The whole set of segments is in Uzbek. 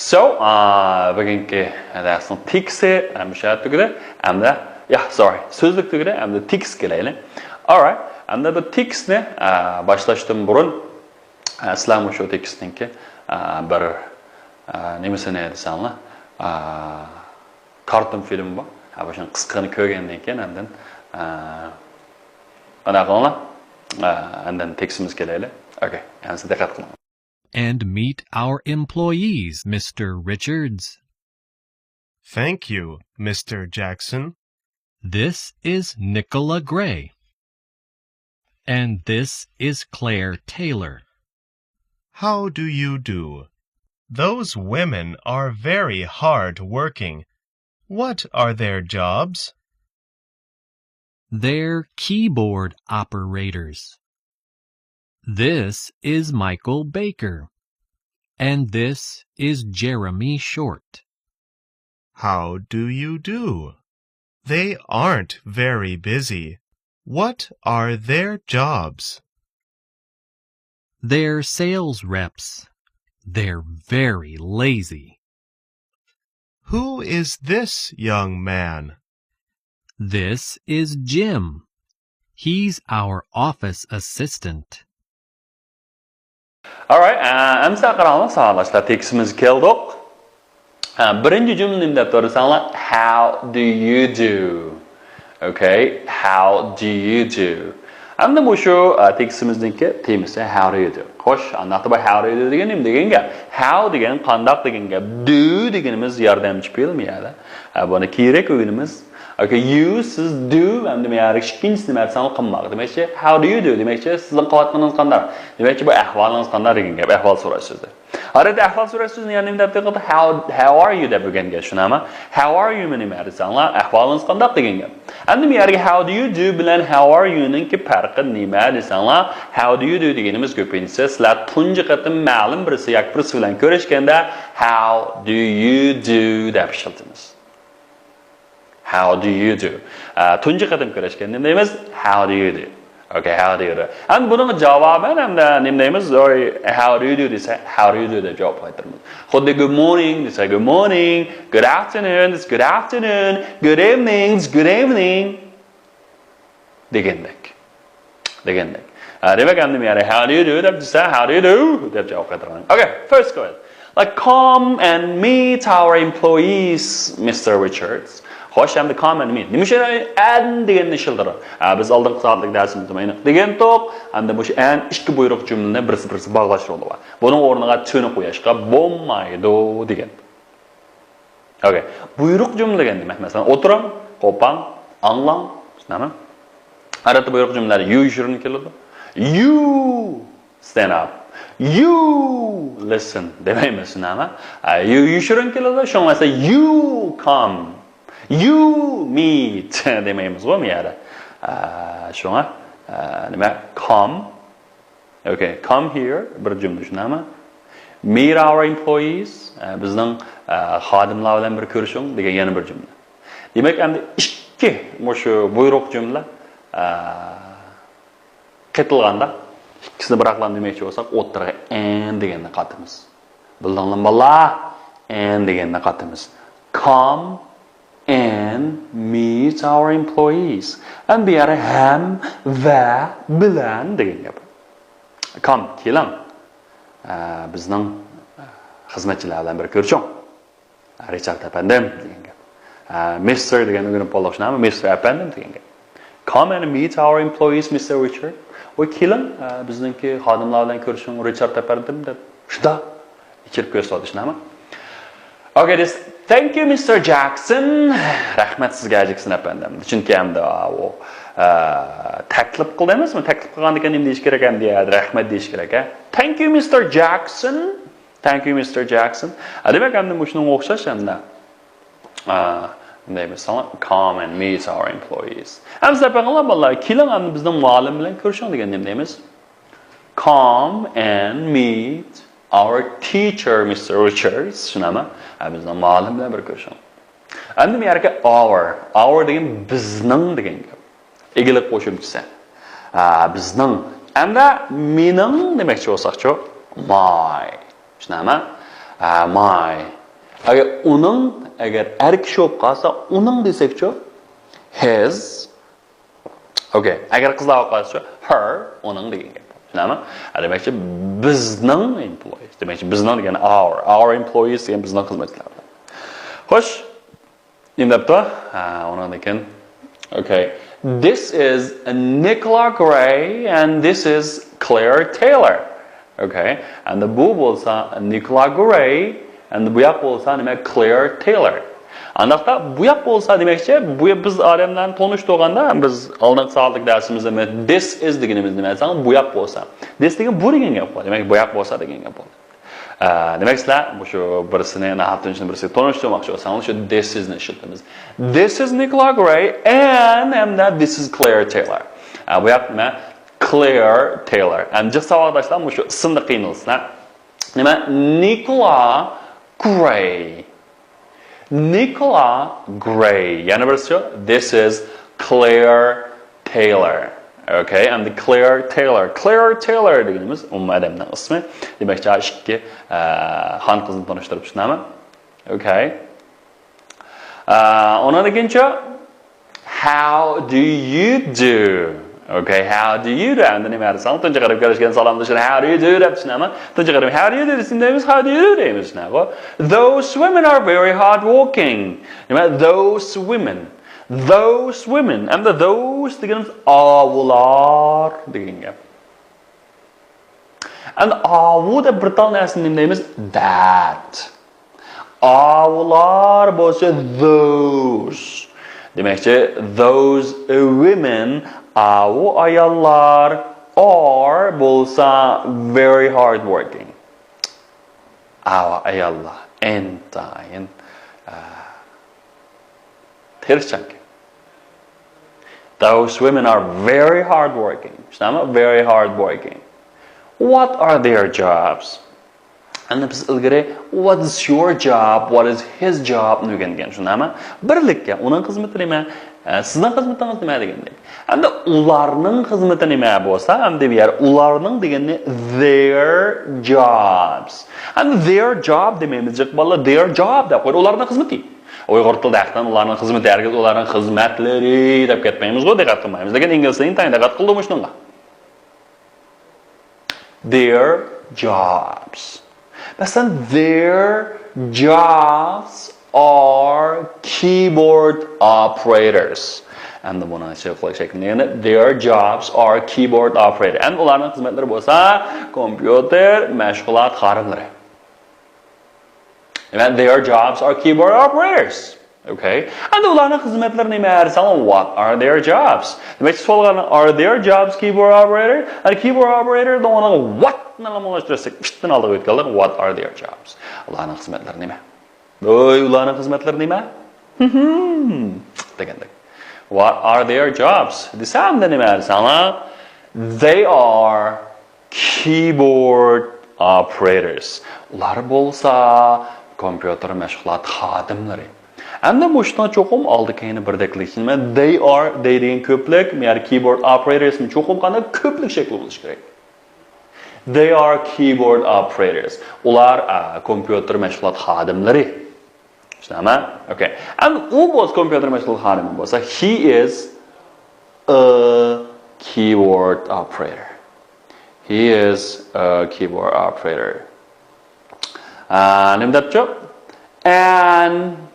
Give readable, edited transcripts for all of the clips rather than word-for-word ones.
So, bugungi darsning teksti o'sha tugida, hamda so'zlik tugida, hamda tekst kelaylik. Alright, hamda bu tekstni boshlashdan burun sizlar shu tekstningki bir nimasini desanglar, karton film bor. O'sha qisqani ko'rgandan keyin hamdan ana qilinglar. Hamdan tekstimiz kelaylik. Okay, hamma diqqat qiling. And meet our employees, Mr. Richards. Thank you, Mr. Jackson. This is Nicola Gray. And this is Claire Taylor. How do you do? Those women are very hard working. What are their jobs? They're keyboard operators. This is Michael Baker. And this is Jeremy Short. How do you do? They aren't very busy. What are their jobs? They're sales reps. They're very lazy. Who is this young man? This is Jim. He's our office assistant. Alright, amsa qaranglar, sağlaşlar tekstimiz keldik. Birinci cümleni deb tursanlar, how do you do? Okay, how do you do? Hamda bu shu tekstimizningki temasi how do you do? Xo'sh, anaqda how do you do degan nima degan gap? How degan qandoq degan gap? Do deganimiz yordamchi bo'lmaydi. Buni kerak o'yinimiz. Okay, you siz do hamda men ikkinchisi nima desam qilmoq. Demakchi, how do you do? Demakchi, sizning qilayotganingiz qanday? Demakchi, bu ahvolingiz qanday degan gap, ahvol so'rashsizda. Arada ahvol so'rashsizni ya'ni nima deb how are you deb bo'lgan gap shunami? How are you nima desanglar, ahvolingiz qanday degan gap. Endi men yerga how do you do bilan how are you ningki farqi nima desanglar, how do you do deganimiz ko'pincha sizlar tunji qatim ma'lum birisi yoki birisi bilan ko'rishganda how do you do deb ishlatamiz. How do you do? Tunji qatim ko'rishganda nima deymiz? How do you do? Okay, how do you do? And buning javoban hamda nima deymiz? How do you do desa, how do you do deb javob qaytaramiz. Xuddi good morning desa good morning, good afternoon desa good afternoon, good evening desa good evening degandek. Demak hamda men how do you do deb desa how do you do deb javob qaytaraman. Okay, first go ahead. Like come and meet our employees, Mr. Richards. Xo'sh, hamda come and meet. Nima shu and deganni ishildirib. Biz oldingi soatlik darsimizda mana degan to'q, hamda bu and ikki buyruq jumlani birisi bog'lash roli bor. Buning o'rniga to'ni qo'yishga bo'lmaydi degan. Okay. Buyruq jumla degan nima? Masalan, o'tiring, qo'pang, anglang, nima? Arada buyruq jumlalar you yushirin keladi. You stand up. You listen. Demaymiz nima? You yushirin keladi. Shunga esa you come. You meet demaymiz bu yerda. Shunga nima come. Okay, come here bir jumla shunami? Meet our employees, bizning xodimlar bilan bir ko'rishing degan yana bir jumla. Demak, endi ikki shu buyruq jumla ketilganda ikkisini biraqlan demoqchi bo'lsak, o'ttirga and deganni qatimiz. Bildingmi bolalar? And deganni qatimiz. Come and meet our employees. And bu yerda ham va bilan degan gap. Come, keling. Bizning xizmatchilar bilan bir ko'rishing. Richard apandim degan gap. Mr. degan o'g'lim qo'llashni, Mr. apandim degan gap. Come and meet our employees, Mr. Richard. Voy keling, bizningki xodimlar bilan ko'rishing, Richard apandim deb. Shunda ichirib ko'rsatishni. Okay, this thank you, Mr. Jackson. Rahmat sizga Jackson apandim. Chunki hamda u taklif qildingizmi? Taklif qilganda nima deyish kerak ekan deyadi, rahmat deyish kerak a. Thank you, Mr. Jackson. Thank you, Mr. Jackson. Demak, hamda shunga o'xshash hamda deymiz, come and meet our employees. Hamda paqanglar bolalar, keling hamda bizning muallim bilan ko'rishing degan nima deymiz? Come and meet our teacher, Mr. Richards. Shunami? Bizning muallim bilan bir ko'rishing. Endi men yerga our degan bizning degan gap. Egilik qo'shimchasi. Bizning. Hamda mening demoqchi bo'lsak-chi, my. Shunami? My. Agar er kishi bo'lib qolsa, uning desakchi, his. Okay, agar qizlar bo'lib qolsa, her, uning degan gap. Tushunami? Demakchi bizning employees. Demakchi bizning degan our employees degan bizning xizmatchilar. Xo'sh, endi debdi, uning degan okay. This is Nicola Gray and this is Claire Taylor. Okay? And bu bo'lsa Nicola Gray and bu yoq bo'lsa nima Claire Taylor. Aniqda bu yoq bo'lsa demakchi, bu biz odamlarni tanishtirganda biz oldingi soatlik darsimizda this is deganimiz nima desam, bu yoq bo'lsa. This degan bu degan gap bo'ladi. Demak, bu yoq bo'lsa degan gap bo'ladi. Demak, sizlar bu shu birisini nahatdan birisiga tanishtirmoqchi bo'lsangiz, shu this is ni ishlatamiz. This is Nicola Gray and that this is Claire Taylor. Bu yoq nima? Claire Taylor. And just savdoshlar bu shu ismni qiynalsizlar. Nima? Nicola Gray. Nicola Gray. Yana birisi, this is Claire Taylor. Okay, and the Claire Taylor. Claire Taylor deganimiz umumiy odamning ismi. Demakchi, ikki xon qizni tanishtirib tushunami? Okay. Ona degancha how do you do? Okay, how do you do? And nima desam, tunji qarab kelishgan salomlashishni how do you do deb tushunami? Tunji qarab how do you do desam, how do you do deymiz tushunami? Those women are very hard working. Nima? Those women. And those deganimiz ovular degan gap. And ovu deb bir tal narsani nima deymiz? That. Ovular bo'lsa those. Demakchi those women avu ayollar are bo'lsa very hard working. Avu ayollar entayin tirishchan. Those women are very hard working. Very hard working. What are their jobs? And biz ilgari what is your job? What is his job? Nugangan tushunami? Birlikka uning xizmati nima? Sizning xizmatingiz nima degandek. Endi ularning xizmati nima bo'lsa, endi bu yer ularning degani their jobs. And their job demaymiz, jiqballa their job deb qo'ydi, ularning xizmati. Uyg'ur tilida haqdan ularning xizmati, hargiz ularning xizmatlari deb ketmaymiz-ku, diqqat qilmaymiz. Lekin ingliz tilida tan diqqat qildim shunga. Their jobs. Masalan, their jobs are keyboard operators. And the one I say their jobs are keyboard operators. And ularning xizmatlari bo'lsa, kompyuter mashg'ulot xodimlari. And their jobs are keyboard operators. Okay? And ularning xizmatlari nima? What are their jobs? Demak, so'lgan are their jobs keyboard operator? And keyboard operator the one what nalamolashtirsak, ishdan oldiga o'tganlar what are their jobs? Ularning xizmatlari nima? Ularning xizmatlari nima? Degandek. What are their jobs? Desamda nima desanglar, they are keyboard operators. Ular bo'lsa kompyuter mashg'ulot xodimlari. Endi bu ishdan cho'qim oldi keyini birdeklik. Nima? They degan ko'plik, men keyboard operators mi cho'qim qanday ko'plik shakli bo'lishi kerak. They are keyboard operators. Ular kompyuter mashg'ulot xodimlari. Tushunami? Okay. And u was kompyuter mashg'ulot xodimi bo'lsa, he is a keyboard operator. He is a keyboard operator. Name that job. And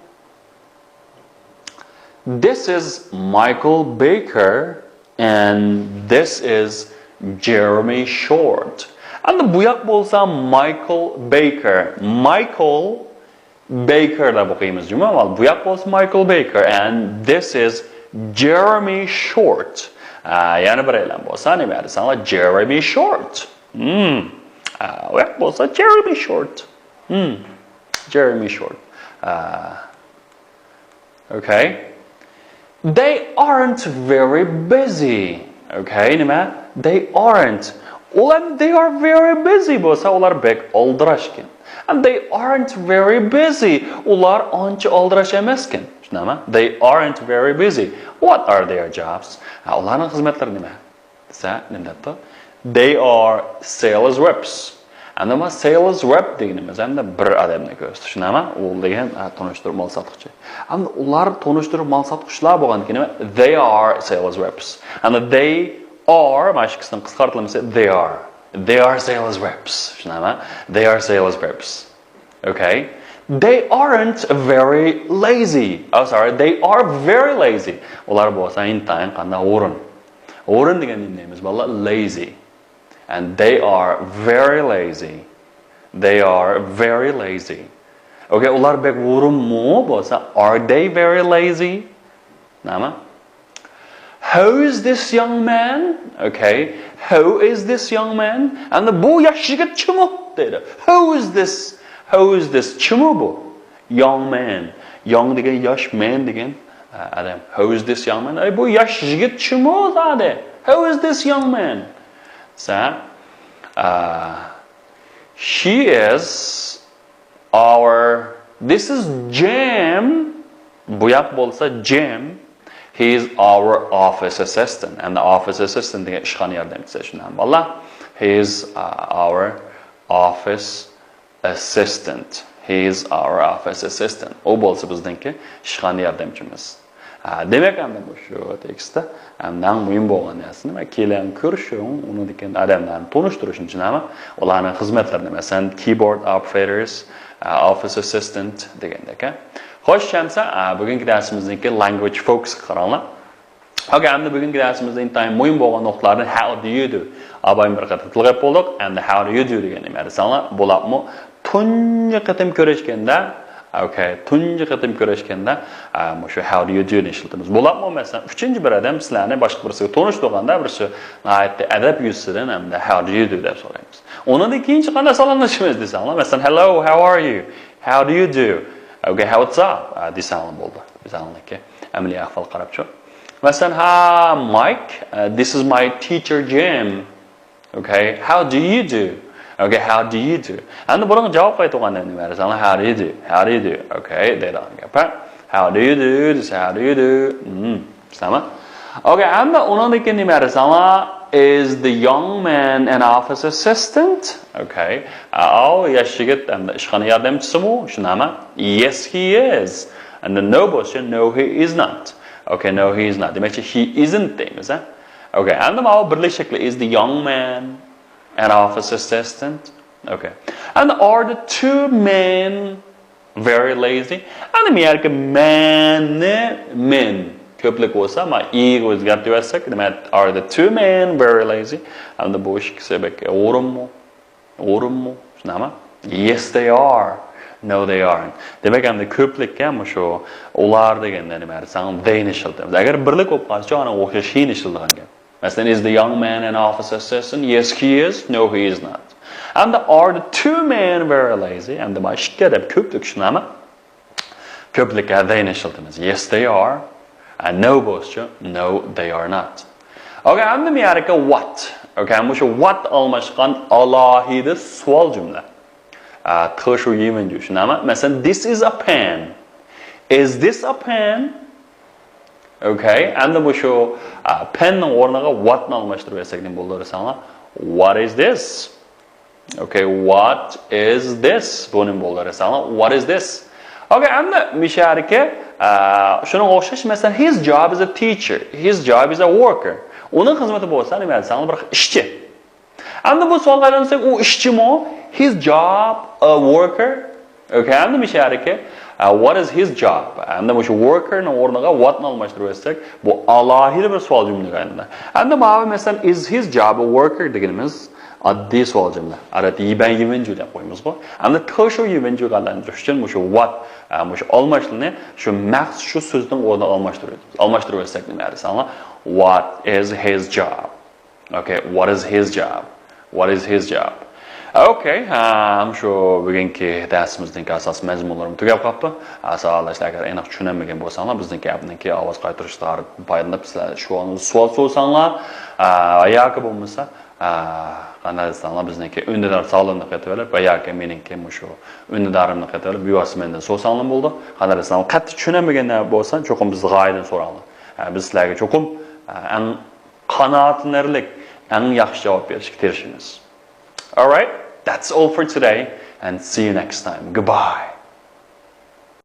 this is Michael Baker and this is Jeremy Short. And the buyak bo'lsa Michael Baker. Michael Baker da o'qiymiz jumamal. Buyak bo'lsa Michael Baker and this is Jeremy Short. Yana bir e'lon bo'lsa nima desanglar Jeremy Short. Buyak bo'lsa Jeremy Short. Jeremy Short. Okay. They aren't very busy. Okay, nima? They aren't. They are very busy bo'lsa ular bek oldirashgan. And they aren't very busy. Ular ancha oldirash emaskan. Tushunami? They aren't very busy. What are their jobs? Ularning xizmatlari nima? Desa, nima debdi? They are sales reps. Endi ma sales rep deganimiz endi bir odamni ko'rsa, tushunami? U degan tanishtirib mal sotuvchi. Endi ular tanishtirib mal sotuvchilar bo'lgandan keyin they are sales reps. Endi they are mana shu qisqartirilmasa they are sales reps. Tushunami? They are sales reps. Okay? They aren't very lazy. Oh, sorry, they are very lazy. Ular bo'lsa intayin qanday o'rin. O'rin degan neyimiz bolalar lazy. And they are very lazy. They are very lazy. Okay, ular bek o'rinmi bo'lsa are they very lazy? Nima? Who is this young man? Okay, who is this young man? And bu yosh yigit kimi dedi. Who is this kimi bu? Young man. Young degan yosh man degan adam. Who is this young man? Ay bu yosh yigit kimi zade? Who is this young man? So, she is this is Jim. Bu yoq bo'lsa Jim. He is our office assistant. And the office assistant degan ishxona yordamchisi shundan bola. He is our office assistant. He is our office assistant. O bo'lsa bizningki ishxona yordamchimiz. Demek endi bu shu tekstda hamdan muhim bo'lgan narsa nima? Keling ko'rishing, uni degan odamlarni tanishtirish uchun ham ularning xizmatlarini, masalan, keyboard operators, office assistant degandek. Xo'sh, chamsa, bugungi darsimizniki language focus qaranglar. Okay, endi bugungi darsimizda intayin muhim bo'lgan nuqtalarni how do you do? Abayim bir qator tilg'ab bo'ldik. Endi how do you do degan nima? Masalan, bo'ladimi? Tunji qatim ko'rishganda okay, tunji qatim ko'rishganda shu how do you do ni ishlatamiz. Bo'ladimi masalan, uchinchi bir odam sizlarni boshqa birisiga tanishtirganda birisi adab yuzsidan hamda how do you do deb so'raymiz. Undan keyinchi qanday salomlashamiz desanglar, masalan hello, how are you? How do you do? Okay, what's up? Desanglar bo'ldi. Desanglarga amaliy ahvol qarabchi. Masalan, Mike, this is my teacher Jim. Okay, how do you do? Okay, how do you do? And the borong jawab qaytuganda nima desanglar, how do you do? How do you do? Okay, deydigan gap. How do you do? This how do you do? Sama? Okay, and undan keyin nima desanglar is the young man an office assistant? Okay. Yosh yigit hamda ishxona yordamchisimi? Shunami? Yes, he is. And the no bo'lsa no he is not. Okay, no he is not. Demakchi he isn't deymiz, ha? Okay, and the birlik shakli is the young man an office assistant. Okay. And are the two men very lazy? And the yerga men ko'plik bo'lsa, ma i'ga o'zgartirib yozsak, demak are the two men very lazy? And the bo'sh kisebek o'rinmi? Shunami? Yes they are. No they aren't. Demak endi ko'plikka shu ular deganda nima desam, they ni ishlatamiz. Agar birlik bo'lib qolsa, ana o'xshash he ni ishlatilgan gap. Masalan, is the young man an office assistant? Yes, he is. No, he is not. And are the two men very lazy? And the boshqa deb ko'plik shunami? Ko'plikka they ni ishlatamiz. Yes, they are. And no bo'lsa, no, they are not. Okay, and the yerga what? Okay, shu what almashgan alohida savol jumla. Txshu yeminju shunami? Masalan, this is a pen. Is this a pen? Okay, and the shu pen o'rniga what ni almashtirib bersak nima bo'ladi desanglar? What is this? Okay, what is this? Bu nima bo'ladi desanglar? What is this? Okay, and the misharika shuning o'xshash, masalan, his job is a teacher, his job is a worker. Uning xizmati bo'lsa nima desanglar? Bir ishchi. And bu savolga aylansak, u ishchimi? His job a worker? Okay, and the misharika what is his job? And the worker ni o'rniga what ni almashtirib bersak, bu alohida bir savol jumlaga aylanadi. And the masalan is his job a worker deganimiz oddiy savol jumla. Arat yibanju deb qo'yamiz-ku. And the txshu yibanju galantirish uchun shu what shu almashtirni shu max shu so'zning o'rniga almashtirib bersak nima desanglar? What is his job? Okay, what is his job? What is his job? Okay, shu bugungi darsimizning asos mazmunlarini tugab qolibdi. Asoslashlar agar aniq tushunmagan bo'lsanglar, bizniki apniki ovoz qaytirishlar foydalanib sizlar shu savol so'rasanglar, yoki bo'lmasa, qanday desanglar bizniki undidor sog'liqni qaytarib va yoki meningki shu undidorimni qaytarib buyosmendan so'rasanglar bo'ldi. Qanday desanglar, qattiq tushunmagan bo'lsa, cho'qim biz g'oyadan so'ranglar. Biz sizlarga cho'qim qanoatlanarlik eng yaxshi javob berishga tirishamiz. All right? that's all for today and see you next time. Goodbye.